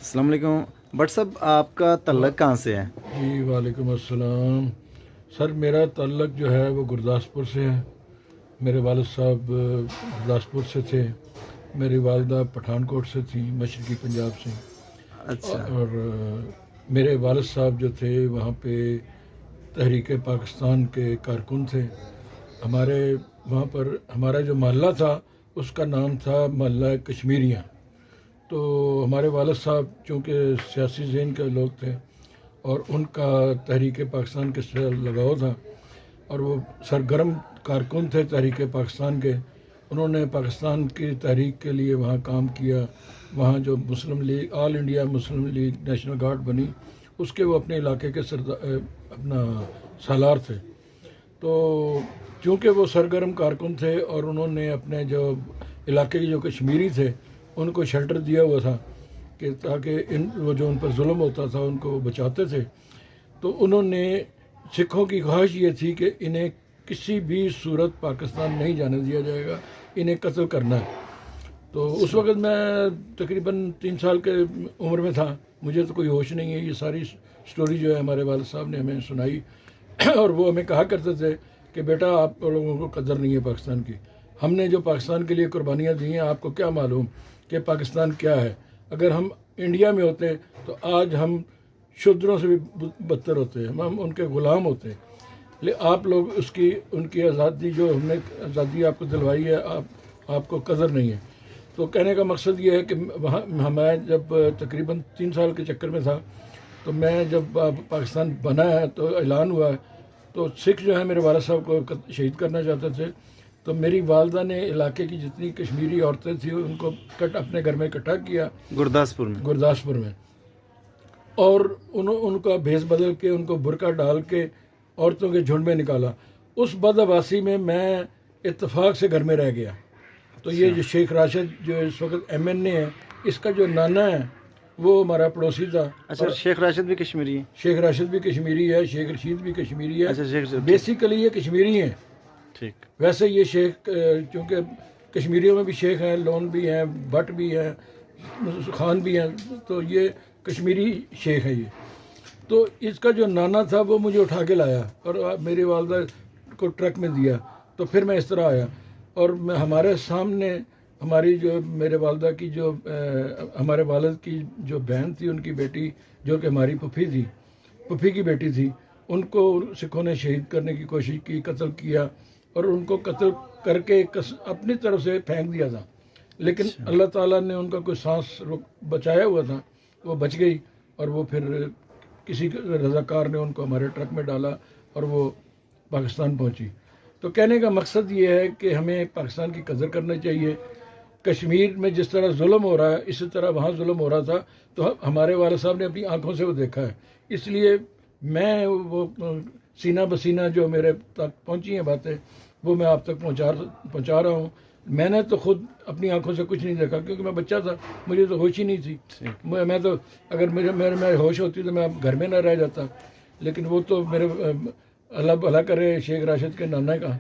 السلام علیکم بٹ صاحب، آپ کا تعلق کہاں سے ہے؟ جی وعلیکم السلام سر، میرا تعلق جو ہے وہ گرداسپور سے ہے۔ میرے والد صاحب گرداسپور سے تھے، میری والدہ پٹھان کوٹ سے تھیں، مشرقی پنجاب سے۔ اچھا اور میرے والد صاحب جو تھے وہاں پہ تحریک پاکستان کے کارکن تھے۔ ہمارے وہاں پر ہمارا جو محلہ تھا اس کا نام تھا محلہ کشمیریاں۔ تو ہمارے والد صاحب چونکہ سیاسی ذہن کے لوگ تھے اور ان کا تحریک پاکستان کے سے لگاؤ تھا، اور وہ سرگرم کارکن تھے تحریک پاکستان کے۔ انہوں نے پاکستان کی تحریک کے لیے وہاں کام کیا۔ وہاں جو Muslim League, all India Muslim League national guard بنی، اس کے وہ اپنے علاقے کے اپنا سالار تھے۔ تو چونکہ وہ سرگرم کارکن تھے اور انہوں نے اپنے جو علاقے کے جو کشمیری تھے ان کو شیلٹر دیا ہوا تھا کہ تاکہ وہ جو ان پر ظلم ہوتا تھا ان کو وہ بچاتے تھے، تو انہوں نے سکھوں کی خواہش یہ تھی کہ انہیں کسی بھی صورت پاکستان نہیں جانے دیا جائے گا، انہیں قتل کرنا ہے۔ تو اس وقت میں تقریباً 3 سال کے عمر میں تھا، مجھے تو کوئی ہوش نہیں ہے۔ یہ ساری سٹوری جو ہے ہمارے والد صاحب نے ہمیں سنائی اور وہ ہمیں کہا کرتے تھے کہ بیٹا آپ لوگوں کو قدر نہیں ہے پاکستان کی، ہم نے جو پاکستان کے لیے قربانیاں دی ہیں آپ کو کیا معلوم کہ پاکستان کیا ہے؟ اگر ہم انڈیا میں ہوتے تو آج ہم شودروں سے بھی بدتر ہوتے ہیں، ہم ان کے غلام ہوتے ہیں۔ آپ لوگ ان کی آزادی، جو ہم نے آزادی آپ کو دلوائی ہے، آپ کو قدر نہیں ہے۔ تو کہنے کا مقصد یہ ہے کہ وہاں میں جب تقریباً 3 سال کے چکر میں تھا، تو میں جب پاکستان بنا ہے تو اعلان ہوا ہے، تو سکھ جو ہے میرے والد صاحب کو شہید کرنا چاہتے تھے۔ تو میری والدہ نے علاقے کی جتنی کشمیری عورتیں تھیں ان کو اپنے گھر میں اکٹھا کیا، گرداسپور میں، اور ان کا بھیس بدل کے، ان کو برقع ڈال کے عورتوں کے جھنڈ میں نکالا۔ اس بدعباسی میں اتفاق سے گھر میں رہ گیا۔ تو یہ جو شیخ راشد جو اس وقت MNA ہے، اس کا جو نانا ہے وہ ہمارا پڑوسی تھا۔ اچھا، شیخ راشد بھی کشمیری ہے؟ شیخ راشد بھی کشمیری ہے، شیخ رشید بھی کشمیری ہے۔ اچھا، بیسیکلی یہ کشمیری ہیں۔ ٹھیک۔ ویسے یہ شیخ چونکہ کشمیریوں میں بھی شیخ ہیں، لون بھی ہیں، بٹ بھی ہیں، خان بھی ہیں، تو یہ کشمیری شیخ ہے یہ۔ تو اس کا جو نانا تھا وہ مجھے اٹھا کے لایا اور میری والدہ کو ٹرک میں دیا، تو پھر میں اس طرح آیا۔ اور ہمارے سامنے ہماری جو میرے والدہ کی جو ہمارے والد کی جو بہن تھی، ان کی بیٹی جو کہ ہماری پھوپھی کی بیٹی تھی، ان کو سکھوں نے شہید کرنے کی کوشش کی، قتل کیا، اور ان کو قتل کر کے اپنی طرف سے پھینک دیا تھا۔ لیکن اللہ تعالیٰ نے ان کا کوئی سانس بچایا ہوا تھا، وہ بچ گئی، اور وہ پھر کسی رضاکار نے ان کو ہمارے ٹرک میں ڈالا اور وہ پاکستان پہنچی۔ تو کہنے کا مقصد یہ ہے کہ ہمیں پاکستان کی قدر کرنا چاہیے۔ کشمیر میں جس طرح ظلم ہو رہا ہے اسی طرح وہاں ظلم ہو رہا تھا، تو ہمارے والد صاحب نے اپنی آنکھوں سے وہ دیکھا ہے۔ اس لیے میں وہ سینہ بسینہ جو میرے تک پہنچی ہیں باتیں وہ میں آپ تک پہنچا رہا ہوں۔ میں نے تو خود اپنی آنکھوں سے کچھ نہیں دیکھا کیونکہ میں بچہ تھا، مجھے تو ہوش ہی نہیں تھی۔ میں تو اگر میرے ہوش ہوتی تو میں گھر میں نہ رہ جاتا۔ لیکن وہ تو میرے اللہ بھلا کرے شیخ راشد کے نانا کا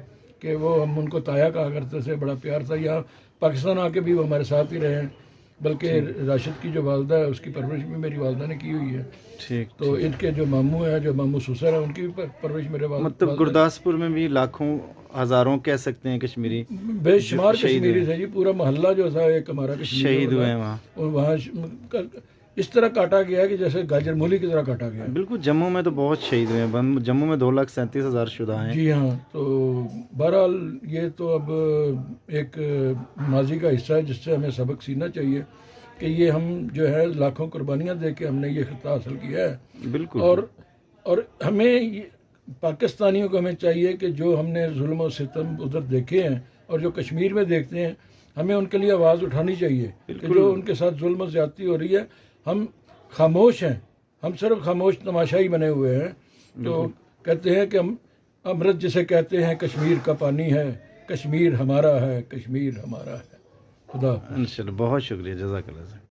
کہ وہ ہم ان کو تایا کہا کرتے تھے، بڑا پیار تھا۔ یہاں پاکستان آ کے بھی وہ ہمارے ساتھ ہی رہے ہیں، بلکہ راشد کی جو والدہ ہے اس کی پرورش بھی میری والدہ نے کی ہوئی ہے۔ تو ان کے جو ماموں ہیں، جو ماموں سسر ہیں، ان کی بھی پرورش میرے والدہ، مطلب گرداسپور میں بھی لاکھوں ہزاروں کہہ سکتے ہیں کشمیری بے شمار کشمیری تھے جی۔ پورا محلہ جو تھا ایک ہمارا شہید ہوئے ہیں وہاں اس طرح کاٹا گیا کہ جیسے گاجر مولی کی طرح کاٹا گیا۔ بالکل، جموں میں تو بہت شہید ہوئے ہیں، جموں میں 2,37,000 شدہ ہیں۔ جی ہاں، تو بہرحال یہ تو اب ایک ماضی کا حصہ ہے جس سے ہمیں سبق سیکھنا چاہیے کہ یہ ہم جو ہے لاکھوں قربانیاں دے کے ہم نے یہ خطہ حاصل کیا ہے۔ بالکل۔ اور ہمیں پاکستانیوں کو ہمیں چاہیے کہ جو ہم نے ظلم و ستم ادھر دیکھے ہیں اور جو کشمیر میں دیکھتے ہیں، ہمیں ان کے لیے آواز اٹھانی چاہیے کہ جو ان کے ساتھ ظلم و زیادتی ہو رہی ہے، ہم خاموش ہیں، ہم صرف خاموش تماشائی بنے ہوئے ہیں۔ تو کہتے ہیں کہ ہم امرت جسے کہتے ہیں کشمیر کا پانی ہے، کشمیر ہمارا ہے، کشمیر ہمارا ہے۔ خدا حافظ۔ انشاءاللہ، بہت شکریہ، جزاک اللہ۔